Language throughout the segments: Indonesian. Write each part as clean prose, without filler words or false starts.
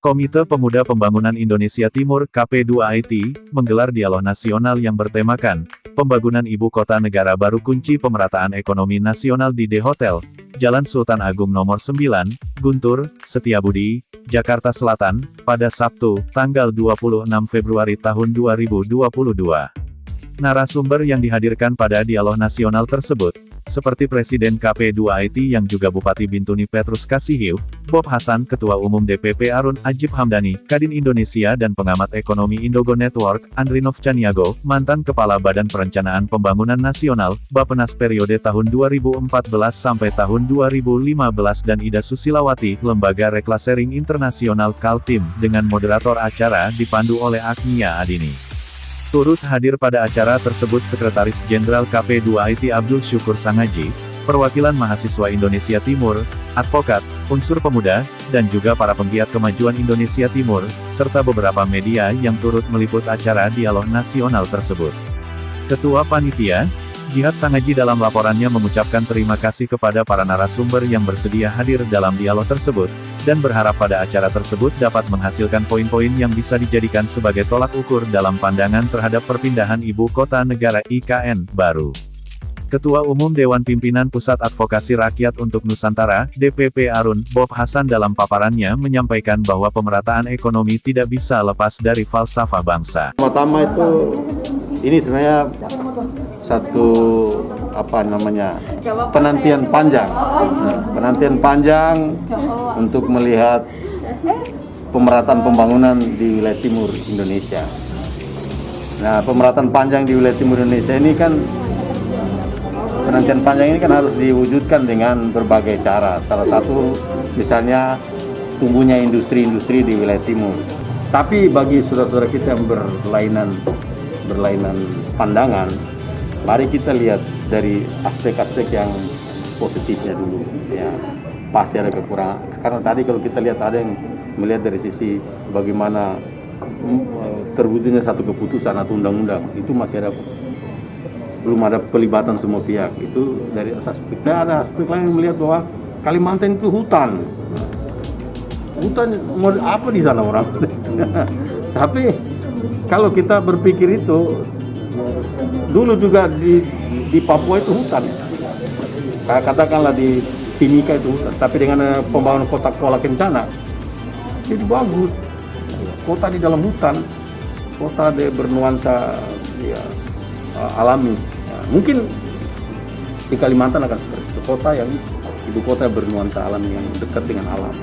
Komite Pemuda Pembangunan Indonesia Timur (KP2IT) menggelar dialog nasional yang bertemakan Pembangunan Ibu Kota Negara Baru Kunci Pemerataan Ekonomi Nasional di D Hotel, Jalan Sultan Agung Nomor 9, Guntur, Setiabudi, Jakarta Selatan, pada Sabtu, tanggal 26 Februari tahun 2022. Narasumber yang dihadirkan pada dialog nasional tersebut, seperti Presiden KP2IT yang juga Bupati Bintuni Petrus Kasihiu, Bob Hasan Ketua Umum DPP Arun Ajib Hamdani, Kadin Indonesia dan pengamat ekonomi Indogo Network, Andrinov Caniago, mantan Kepala Badan Perencanaan Pembangunan Nasional, Bappenas periode tahun 2014 sampai tahun 2015 dan Ida Susilawati, Lembaga Reklasering Internasional Kaltim, dengan moderator acara dipandu oleh Agnia Adini. Turut hadir pada acara tersebut Sekretaris Jenderal KP2IT Abdul Syukur Sangaji, perwakilan mahasiswa Indonesia Timur, advokat, unsur pemuda, dan juga para penggiat kemajuan Indonesia Timur, serta beberapa media yang turut meliput acara dialog nasional tersebut. Ketua Panitia, Jihad Sangaji dalam laporannya mengucapkan terima kasih kepada para narasumber yang bersedia hadir dalam dialog tersebut, dan berharap pada acara tersebut dapat menghasilkan poin-poin yang bisa dijadikan sebagai tolak ukur dalam pandangan terhadap perpindahan Ibu Kota Negara (IKN) baru. Ketua Umum Dewan Pimpinan Pusat Advokasi Rakyat untuk Nusantara, DPP Arun, Bob Hasan dalam paparannya menyampaikan bahwa pemerataan ekonomi tidak bisa lepas dari falsafah bangsa. Pertama itu, ini sebenarnya satu penantian panjang untuk melihat pemerataan pembangunan di wilayah timur Indonesia. Nah, pemerataan panjang di wilayah timur Indonesia ini kan, penantian panjang ini kan harus diwujudkan dengan berbagai cara. Salah satu misalnya tumbuhnya industri-industri di wilayah timur. Tapi bagi saudara-saudara kita yang berlainan pandangan, mari kita lihat dari aspek-aspek yang positifnya dulu. Ya, pasti ada kekurangan. Karena tadi kalau kita lihat ada yang melihat dari sisi bagaimana terwujudnya satu keputusan atau undang-undang, itu masih belum ada pelibatan semua pihak. Itu dari aspek. Nah, ada aspek lain yang melihat bahwa Kalimantan itu hutan mau apa di sana orang. Tapi kalau kita berpikir itu, dulu juga di Papua itu hutan, katakanlah di Timika itu hutan, tapi dengan pembangunan kota pola kencana jadi bagus. Kota di dalam hutan, kota bernuansa ya, alami. Ya, mungkin di Kalimantan akan seperti itu, kota yang ibu kota bernuansa alami yang dekat dengan alam.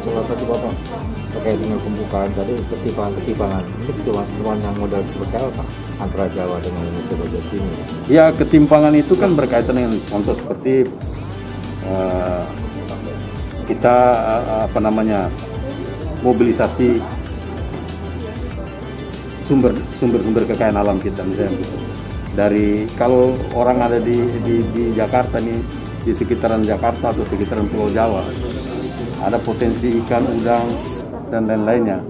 Salah satu Bapak terkait dengan pembukaan tadi, ketimpangan ini cuma yang modal seperti apa antara Jawa dengan Indonesia bagian sini? Ya, ketimpangan itu kan berkaitan dengan contoh seperti kita mobilisasi sumber kekayaan alam kita, misalnya dari kalau orang ada di Jakarta nih, di sekitaran Jakarta atau sekitaran Pulau Jawa, ada potensi ikan, udang, dan lain-lainnya.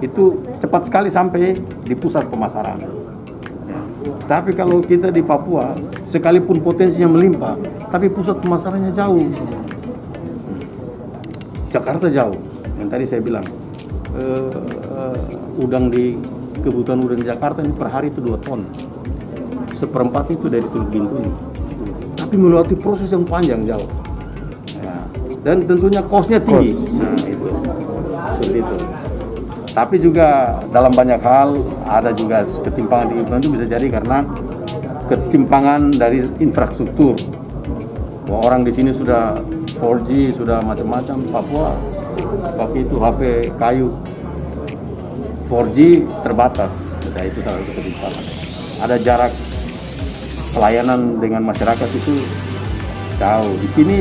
Itu cepat sekali sampai di pusat pemasaran. Ya. Tapi kalau kita di Papua, sekalipun potensinya melimpah, tapi pusat pemasarannya jauh. Jakarta jauh. Yang tadi saya bilang, kebutuhan udang di Jakarta ini per hari itu 2 ton. 1/4 itu dari Teluk Bintuni. Tapi melewati proses yang panjang jauh. Dan tentunya cost-nya tinggi. Nah, itu seperti itu. Tapi juga dalam banyak hal ada juga ketimpangan di itu bisa jadi karena ketimpangan dari infrastruktur. Bahwa orang di sini sudah 4G, sudah macam-macam. Papua pakai itu HP kayu, 4G terbatas. Nah, itu salah satu ketimpangan. Ada jarak pelayanan dengan masyarakat itu jauh. Di sini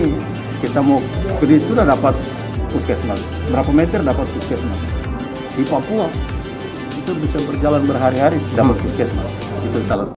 kita mau ke sudah dapat puskesmas, berapa meter dapat puskesmas. Di Papua itu bisa berjalan berhari-hari dapat puskesmas. Itu salah.